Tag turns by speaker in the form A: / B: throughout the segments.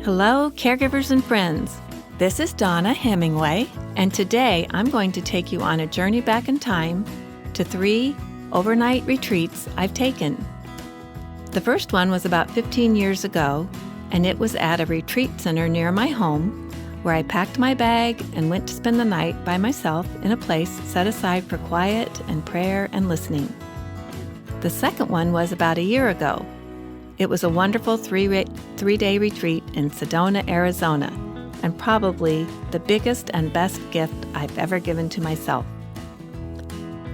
A: Hello, caregivers and friends. This is Donna Hemingway, and today I'm going to take you on a journey back in time to 3 overnight retreats I've taken. The first one was about 15 years ago, and it was at a retreat center near my home where I packed my bag and went to spend the night by myself in a place set aside for quiet and prayer and listening. The second one was about a year ago. It was a wonderful three-day retreat in Sedona, Arizona, and probably the biggest and best gift I've ever given to myself.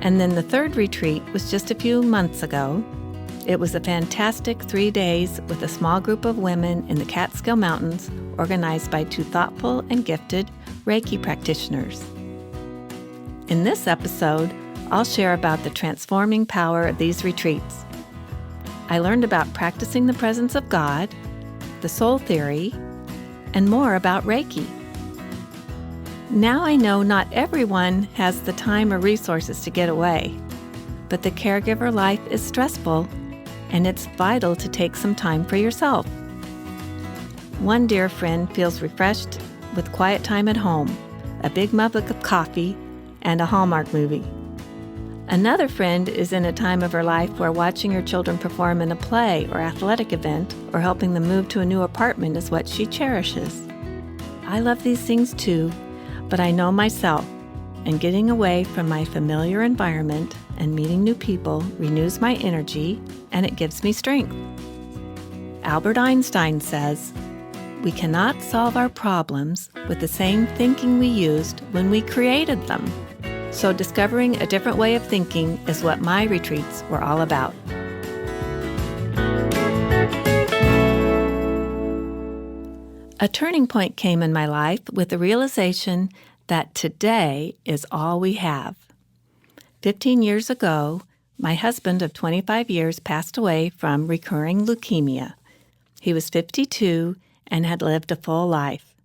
A: And then the third retreat was just a few months ago. It was a fantastic 3 days with a small group of women in the Catskill Mountains, organized by 2 thoughtful and gifted Reiki practitioners. In this episode, I'll share about the transforming power of these retreats. I learned about practicing the presence of God, the soul theory, and more about Reiki. Now I know not everyone has the time or resources to get away, but the caregiver life is stressful, and it's vital to take some time for yourself. One dear friend feels refreshed with quiet time at home, a big mug of coffee, and a Hallmark movie. Another friend is in a time of her life where watching her children perform in a play or athletic event or helping them move to a new apartment is what she cherishes. I love these things too, but I know myself, and getting away from my familiar environment and meeting new people renews my energy and it gives me strength. Albert Einstein says, "We cannot solve our problems with the same thinking we used when we created them." So discovering a different way of thinking is what my retreats were all about. A turning point came in my life with the realization that today is all we have. 15 years ago, my husband of 25 years passed away from recurring leukemia. He was 52 and had lived a full life.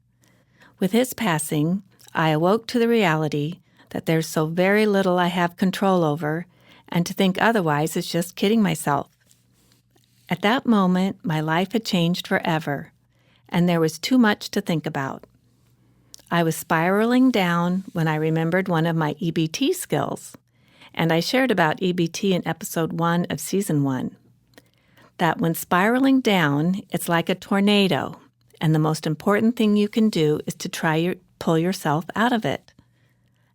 A: With his passing, I awoke to the reality that there's so very little I have control over, and to think otherwise is just kidding myself. At that moment, my life had changed forever, and there was too much to think about. I was spiraling down when I remembered one of my EBT skills, and I shared about EBT in episode 1 of season 1. That when spiraling down, it's like a tornado, and the most important thing you can do is to pull yourself out of it.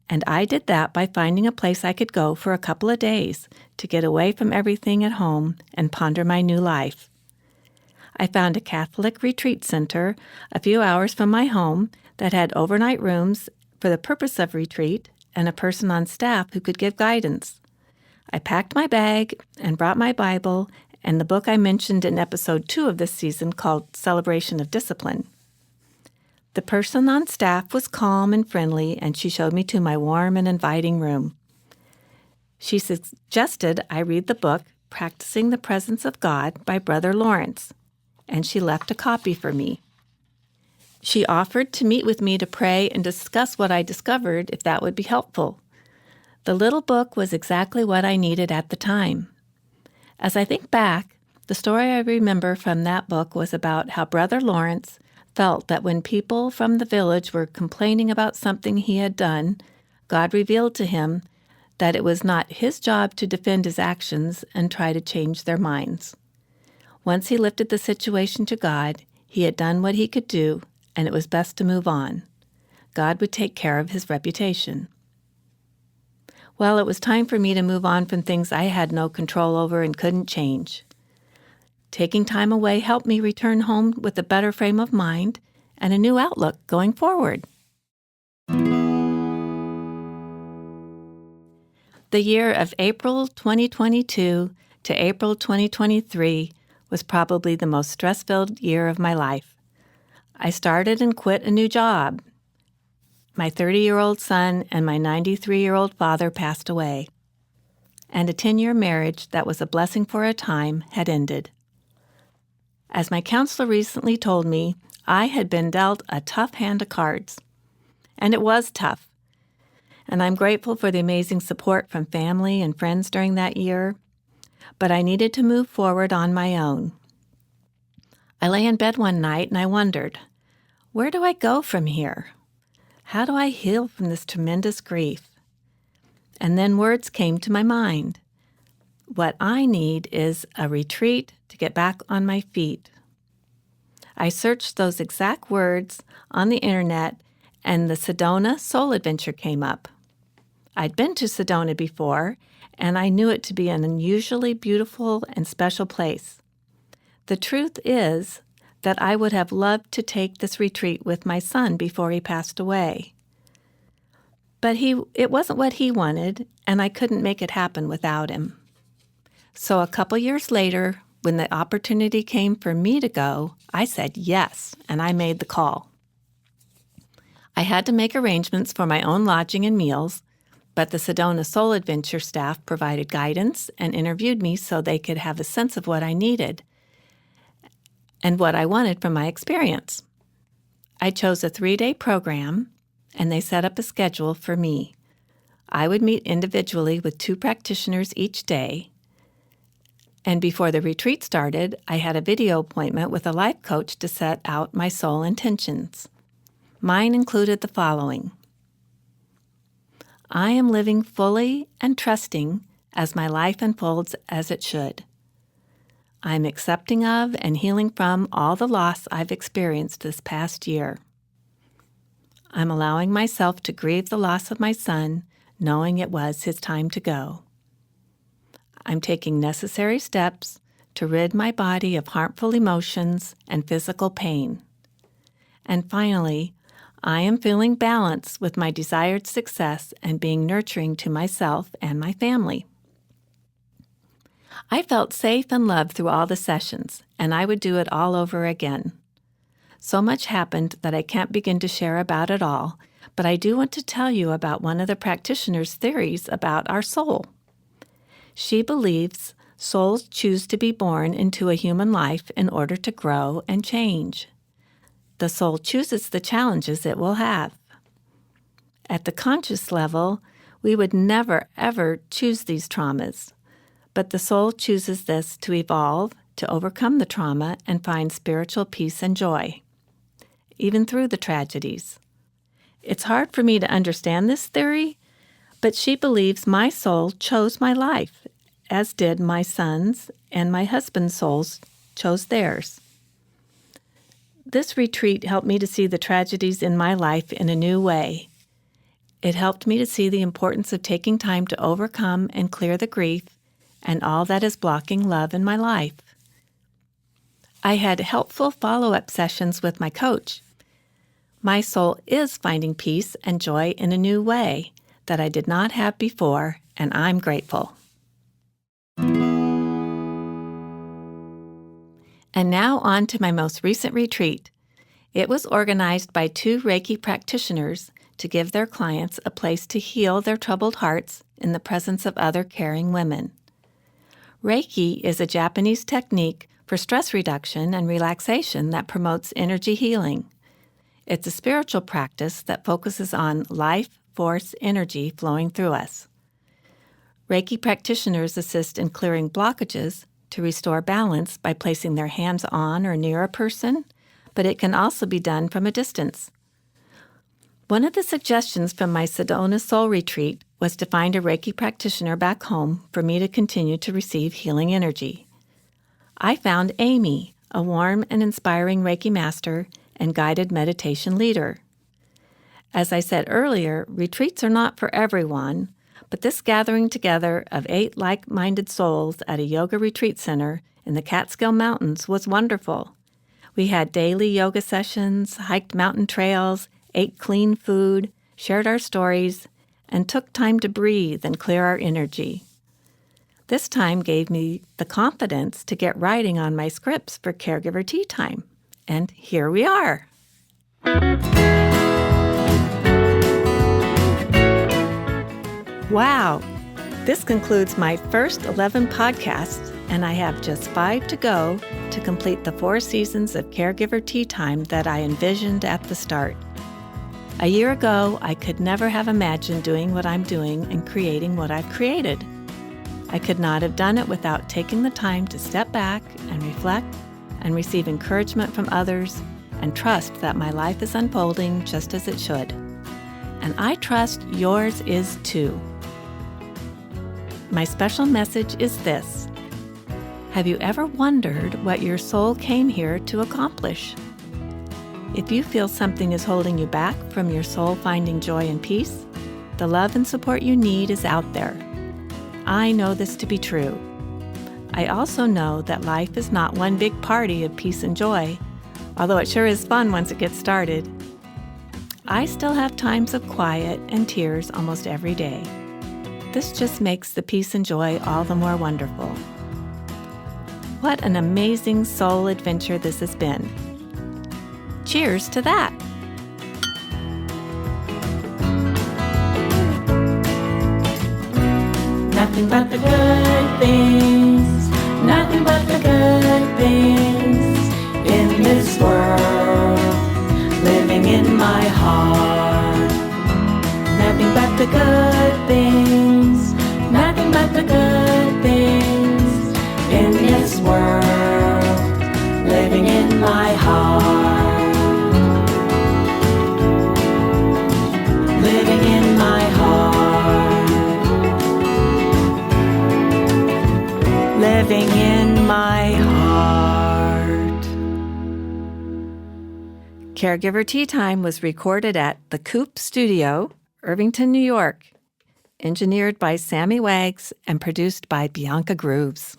A: And I did that by finding a place I could go for a couple of days to get away from everything at home and ponder my new life. I found a Catholic retreat center a few hours from my home that had overnight rooms for the purpose of retreat and a person on staff who could give guidance. I packed my bag and brought my Bible and the book I mentioned in episode 2 of this season called Celebration of Discipline. The person on staff was calm and friendly, and she showed me to my warm and inviting room. She suggested I read the book Practicing the Presence of God by Brother Lawrence, and she left a copy for me. She offered to meet with me to pray and discuss what I discovered if that would be helpful. The little book was exactly what I needed at the time. As I think back, the story I remember from that book was about how Brother Lawrence felt that when people from the village were complaining about something he had done, God revealed to him that it was not his job to defend his actions and try to change their minds. Once he lifted the situation to God, he had done what he could do, and it was best to move on. God would take care of his reputation. Well, it was time for me to move on from things I had no control over and couldn't change. Taking time away helped me return home with a better frame of mind and a new outlook going forward. The year of April 2022 to April 2023 was probably the most stress-filled year of my life. I started and quit a new job. My 30-year-old son and my 93-year-old father passed away, and a 10-year marriage that was a blessing for a time had ended. As my counselor recently told me, I had been dealt a tough hand of cards. And it was tough. And I'm grateful for the amazing support from family and friends during that year. But I needed to move forward on my own. I lay in bed one night and I wondered, where do I go from here? How do I heal from this tremendous grief? And then words came to my mind. What I need is a retreat to get back on my feet. I searched those exact words on the internet, and the Sedona Soul Adventure came up. I'd been to Sedona before, and I knew it to be an unusually beautiful and special place. The truth is that I would have loved to take this retreat with my son before he passed away. But it wasn't what he wanted, and I couldn't make it happen without him. So a couple years later, when the opportunity came for me to go, I said yes, and I made the call. I had to make arrangements for my own lodging and meals, but the Sedona Soul Adventure staff provided guidance and interviewed me so they could have a sense of what I needed and what I wanted from my experience. I chose a 3-day program, and they set up a schedule for me. I would meet individually with 2 practitioners each day, and before the retreat started, I had a video appointment with a life coach to set out my soul intentions. Mine included the following. I am living fully and trusting as my life unfolds as it should. I am accepting of and healing from all the loss I've experienced this past year. I'm allowing myself to grieve the loss of my son, knowing it was his time to go. I'm taking necessary steps to rid my body of harmful emotions and physical pain. And finally, I am feeling balance with my desired success and being nurturing to myself and my family. I felt safe and loved through all the sessions, and I would do it all over again. So much happened that I can't begin to share about it all, but I do want to tell you about one of the practitioners' theories about our soul. She believes souls choose to be born into a human life in order to grow and change. The soul chooses the challenges it will have. At the conscious level, we would never, ever choose these traumas, but the soul chooses this to evolve, to overcome the trauma, and find spiritual peace and joy, even through the tragedies. It's hard for me to understand this theory, but she believes my soul chose my life, as did my son's, and my husband's souls chose theirs. This retreat helped me to see the tragedies in my life in a new way. It helped me to see the importance of taking time to overcome and clear the grief and all that is blocking love in my life. I had helpful follow-up sessions with my coach. My soul is finding peace and joy in a new way that I did not have before, and I'm grateful. And now on to my most recent retreat. It was organized by 2 Reiki practitioners to give their clients a place to heal their troubled hearts in the presence of other caring women. Reiki is a Japanese technique for stress reduction and relaxation that promotes energy healing. It's a spiritual practice that focuses on life force energy flowing through us. Reiki practitioners assist in clearing blockages to restore balance by placing their hands on or near a person, but it can also be done from a distance. One of the suggestions from my Sedona Soul Retreat was to find a Reiki practitioner back home for me to continue to receive healing energy. I found Amy, a warm and inspiring Reiki master and guided meditation leader. As I said earlier, retreats are not for everyone, but this gathering together of 8 like-minded souls at a yoga retreat center in the Catskill Mountains was wonderful. We had daily yoga sessions, hiked mountain trails, ate clean food, shared our stories, and took time to breathe and clear our energy. This time gave me the confidence to get writing on my scripts for Caregiver Tea Time. And here we are. Wow, This concludes my first 11 podcasts, and I have just 5 to go to complete the 4 seasons of Caregiver Tea Time that I envisioned at the start. A year ago, I could never have imagined doing what I'm doing and creating what I've created. I could not have done it without taking the time to step back and reflect and receive encouragement from others and trust that my life is unfolding just as it should. And I trust yours is too. My special message is this: have you ever wondered what your soul came here to accomplish? If you feel something is holding you back from your soul finding joy and peace, the love and support you need is out there. I know this to be true. I also know that life is not one big party of peace and joy, although it sure is fun once it gets started. I still have times of quiet and tears almost every day. This just makes the peace and joy all the more wonderful. What an amazing soul adventure this has been. Cheers to that! Nothing but the good things, nothing but the good things in this world, living in my heart. Nothing but the good things, nothing but the good things in this world, living in my heart. Living in my heart. Living in my heart. Caregiver Tea Time was recorded at the Coop Studio, Irvington, New York. Engineered by Sammy Wags and produced by Bianca Grooves.